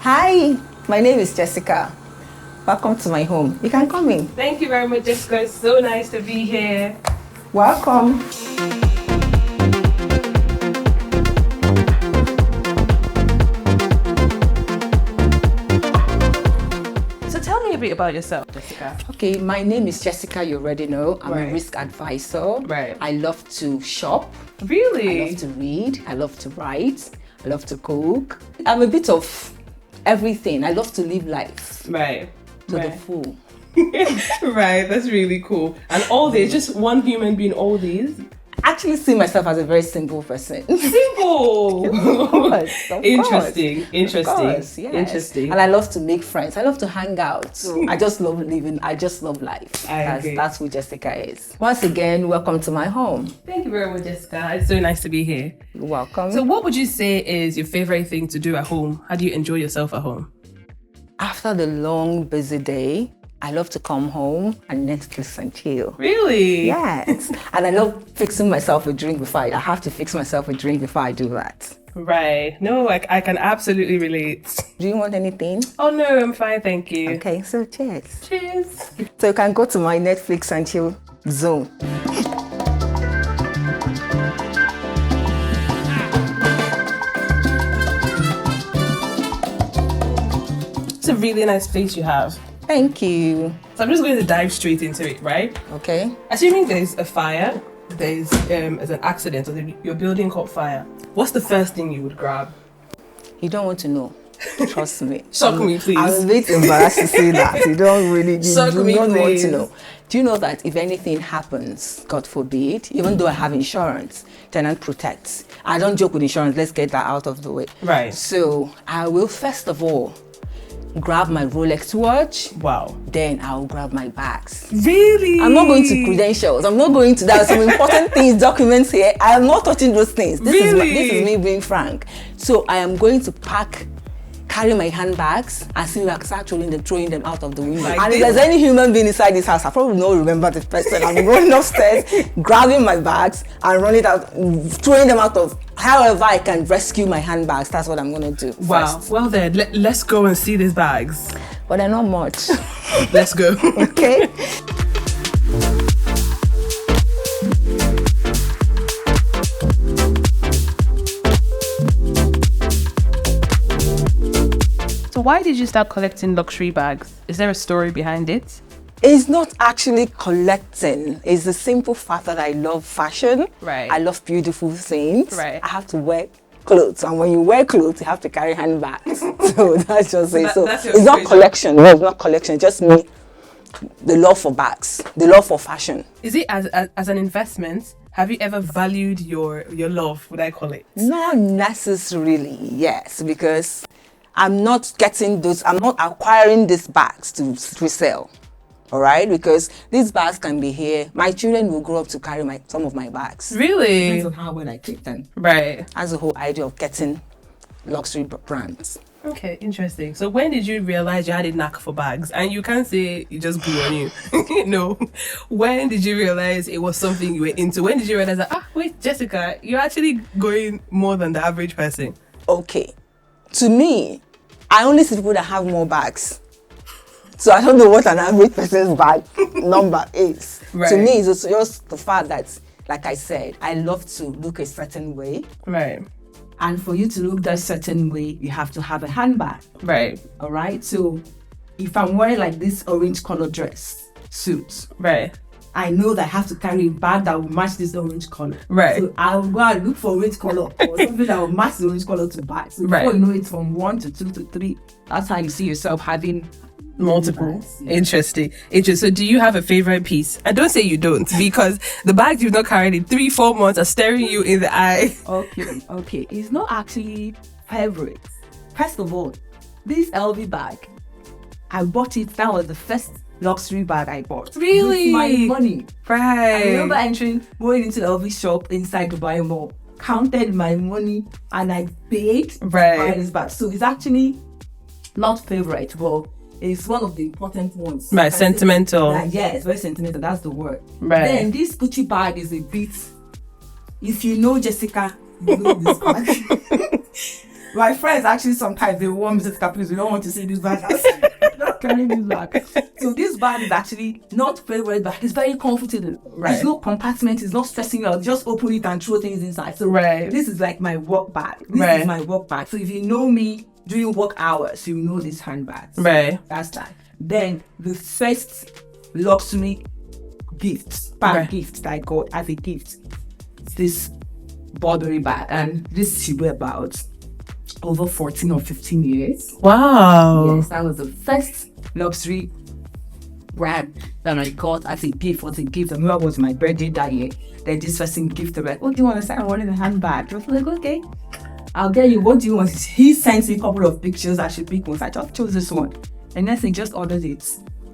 Hi, my name is Jessica. Welcome to my home. You can come in. Thank you very much, Jessica. It's so nice to be here. Welcome. So tell me a bit about yourself, Jessica. Okay, my name is Jessica. You already know. I'm Right. a risk advisor. Right. I love to shop. Really? I love to read. I love to write. I love to cook. I'm a bit of everything. I love to live life Right. to the Right. full. Right, that's really cool. And all these, just one human being, all these? I actually see myself as a very simple person. Simple! Of course. Interesting. Of course, yes. Interesting. And I love to make friends. I love to hang out. I just love living. I just love life. I agree. That's who Jessica is. Once again, welcome to my home. Thank you very much, Jessica. It's so nice to be here. You're welcome. So what would you say is your favorite thing to do at home? How do you enjoy yourself at home? After the long, busy day, I love to come home and Netflix and chill. Really? Yes. And I love fixing myself a drink before I have to fix myself a drink before I do that. Right. No, I can absolutely relate. Do you want anything? Oh no, I'm fine, thank you. Okay, so cheers. Cheers. So you can go to my Netflix and chill zone. It's a really nice face you have. Thank you. So I'm just going to dive straight into it, right? Okay. Assuming there's a fire, there's an accident, or your building caught fire, what's the first thing you would grab? You don't want to know. Trust me. Shock me, please. I'm a bit embarrassed to say that. You don't really Shock do me, not want please. to know. Do you know that if anything happens, God forbid, even though I have insurance, tenant protects. I don't joke with insurance. Let's get that out of the way. Right. So I will first of all grab my Rolex watch. Wow. Then I'll grab my bags. Really? I'm not going to credentials. I'm not going to that. Some important things, documents here. I am not touching those things. This is me being frank. So I am going to carry my handbags and see if I can start throwing them out of the window. Like and if this. there's any human being inside this house, I probably don't remember the person. I'm going upstairs, grabbing my bags and running out, throwing them out of. However I can rescue my handbags, that's what I'm going to do. Wow. First. Well then, let's go and see these bags. But they're not much. Let's go. Okay. So why did you start collecting luxury bags? Is there a story behind it? It's not actually collecting. It's the simple fact that I love fashion. Right. I love beautiful things. Right. I have to wear clothes. And when you wear clothes, you have to carry handbags. So that's just it. So that's your it's not equation. collection. No, it's not collection. It's just me. The love for bags. The love for fashion. Is it as an investment? Have you ever valued your love, would I call it? Not necessarily, yes, because I'm not acquiring these bags to resell. All right, because these bags can be here. My children will grow up to carry some of my bags. Really? Depends on how well I keep them. Right. That's the whole idea of getting luxury brands. Okay, interesting. So when did you realize you had a knack for bags? And you can't say it just grew on you. No. When did you realize it was something you were into? When did you realize that, wait, Jessica, you're actually going more than the average person? Okay. To me, I only see people that have more bags. So I don't know what an average person's bag number is. Right. To me, it's just the fact that, like I said, I love to look a certain way. Right. And for you to look that certain way, you have to have a handbag. Right. All right. So if I'm wearing like this orange color dress suit, Right. I know that I have to carry a bag that will match this orange color. Right. So I'll go and look for orange color or something that will match the orange color to buy. So before Right. you know it, from 1 to 2 to 3, that's how you see yourself having Multiple. bags, yeah. Interesting. So do you have a favorite piece? And don't say you don't, because the bags you've not carried in 3-4 months are staring you in the eye. Okay. It's not actually favorite. First of all, this LV bag, I bought it. That was the first luxury bag I bought. Really? With my money. Right. I remember going into the LV shop inside Dubai Mall, counted my money, and I paid to buy this bag. So it's actually not favorite, but it's one of the important ones. Right, sentimental. Yeah, it's very sentimental. That's the word. Right. Then this Gucci bag is a bit. If you know Jessica, you know this bag. My friends actually sometimes they want me to say, please, we don't want to see this bag. Not carrying this bag. So this bag is actually not very, very bad. It's very comfortable. Right. There's no compartment. It's not stressing you out. Just open it and throw things inside. So Right. this is like my work bag. This Right. is my work bag. So if you know me during work hours, you know this handbag. So Right. that's that. Then the first luxury bag gift that I got as a gift, this Burberry bag, and this should be about over 14 or 15 years. Wow. Yes, that was the first luxury brand that I got as a gift. Was a gift. I remember it was my birthday that year. Then this person gifted me, "Oh, do you want to say I wanted a handbag?" I was like, "Okay, I'll get you. What do you want?" He sent me a couple of pictures. I should pick one. I just chose this one, and then he just ordered it.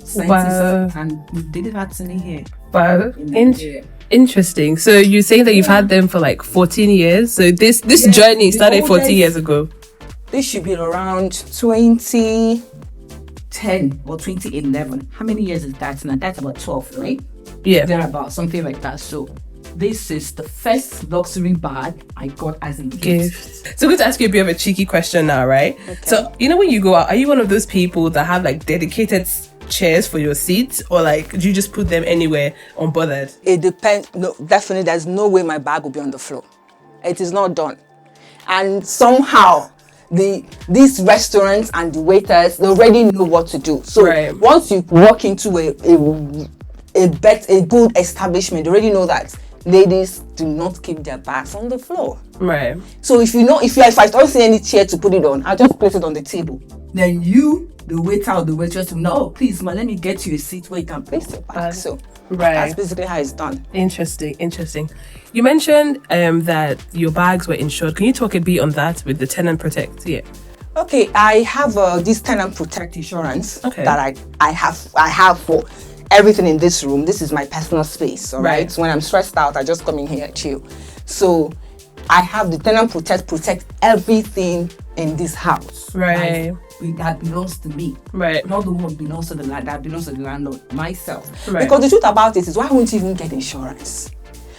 Sent it and delivered to me here. Wow. in Nigeria. Interesting. So you're saying that you've had them for like 14 years. So this Yes, journey the started 40 oldest- years ago. This should be around 20. 10 or 2011. How many years is that now? That's about 12, right? Yeah. Thereabout, something like that. So this is the first luxury bag I got as a gift. Gift. So I'm going to ask you a bit of a cheeky question now, right? Okay. So you know when you go out, are you one of those people that have like dedicated chairs for your seats, or like do you just put them anywhere unbothered? It depends. No, definitely, there's no way my bag will be on the floor. It is not done. And somehow, these restaurants and the waiters, they already know what to do. So Right. once you walk into a good establishment, they already know that ladies do not keep their bags on the floor. Right. So if I don't see any chair to put it on, I'll just place it on the table. Then you, the waiter or the waitress, will know, "Oh, please, ma, let me get you a seat where you can place Place it." it back. So Right. that's basically how it's done. Interesting. You mentioned that your bags were insured. Can you talk a bit on that with the tenant protect? Yeah. Okay, I have this tenant protect insurance Okay. that I have for everything in this room. This is my personal space, all right? Right. When I'm stressed out, I just come in here and chill. So I have the tenant protect everything in this house. Right. That belongs to me. Right. Not the one belongs to the landlord. That belongs to the landlord, myself. Right. Because the truth about it is, why won't you even get insurance?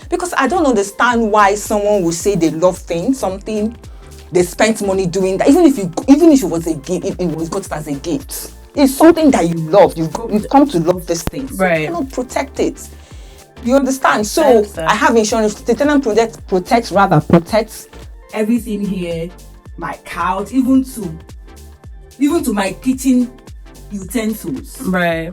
Because I don't understand why someone would say they love something, they spent money doing that. Even if it was a gift, if it was got as a gift, it's something that you love. You've come to love this thing. So Right. you cannot protect it. You understand? I So understand. I have insurance. The tenant protects Everything here, my couch, even to my kitchen utensils. Right.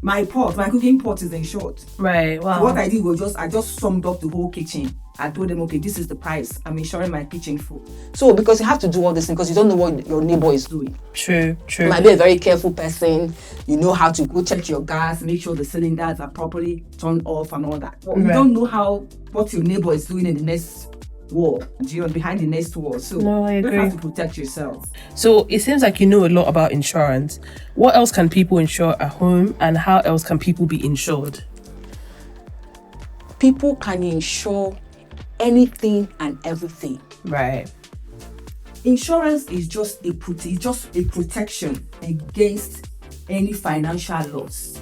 My cooking pot is insured. Right. Wow. So what I did was I just summed up the whole kitchen. I told them, okay, this is the price. I'm insuring my kitchen for. So because you have to do all this thing, because you don't know what your neighbor is doing. True. You might be a very careful person. You know how to go check your gas, Make sure the cylinders are properly turned off and all that. But you Right. don't know what your neighbor is doing in the next wall. You're behind the next wall. So No, I you agree. have to protect yourself. So it seems like you know a lot about insurance. What else can people insure at home, and how else can people be insured? People can insure anything and everything. Right. Insurance is just a protection against any financial loss.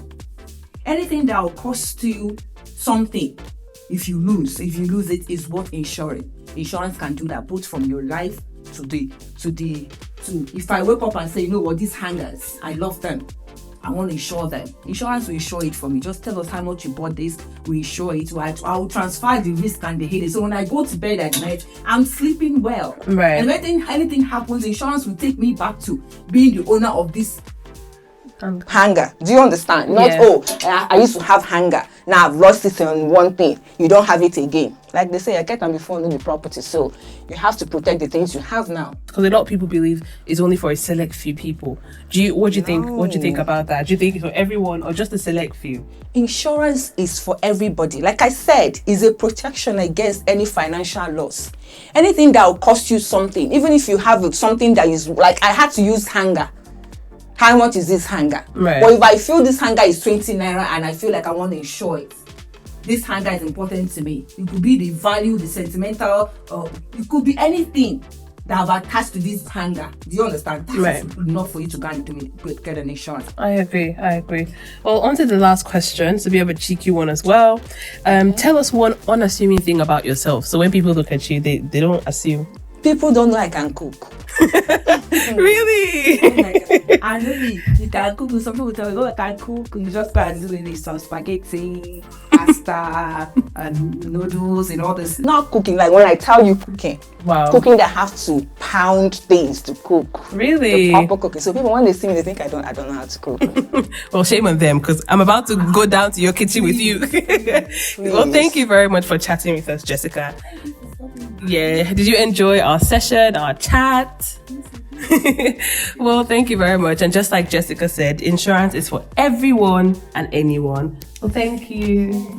Anything that will cost you something, if you lose it, is worth insuring. Insurance can do that, both from your life to if I wake up and say, you know what, these hangers, I love them, I want to insure them. Insurance will insure it for me. Just tell us how much you bought this, we insure it. I will transfer the risk and the headache. So when I go to bed at night, I'm sleeping well. Right. And when anything happens, insurance will take me back to being the owner of this. Hunger. Do you understand? Not, Yeah. I used to have hunger. Now I've lost it on one thing. You don't have it again. Like they say, I get them before know the property. So you have to protect the things you have now. Because a lot of people believe it's only for a select few people. What do you think? What do you think about that? Do you think it's for everyone or just a select few? Insurance is for everybody. Like I said, is a protection against any financial loss. Anything that will cost you something, even if you have something that is like I had to use hanger. How much is this hanger? Right. But if I feel this hanger is 20 naira and I feel like I want to insure it, this hanger is important to me. It could be the value, the sentimental, it could be anything that have attached to this hanger. Do you understand? That's Right. enough for you to go and get an insurance. I agree. Well, on to the last question. So, be a cheeky one as well. Tell us one unassuming thing about yourself. So when people look at you, they don't assume. People don't know I can cook. Really? I know you can cook. Some people tell me, oh, I can cook. You just go and do some spaghetti, pasta, and noodles, and all this. Not cooking, like when I tell you cooking. Wow. Cooking that have to pound things to cook. Really? The proper cooking. So people, when they see me, they think I don't know how to cook. Well, shame on them, because I'm about to go down to your kitchen with you. Well, thank you very much for chatting with us, Jessica. Yeah. Did you enjoy our session, our chat? Well, thank you very much. And just like Jessica said, insurance is for everyone and anyone. Well, thank you.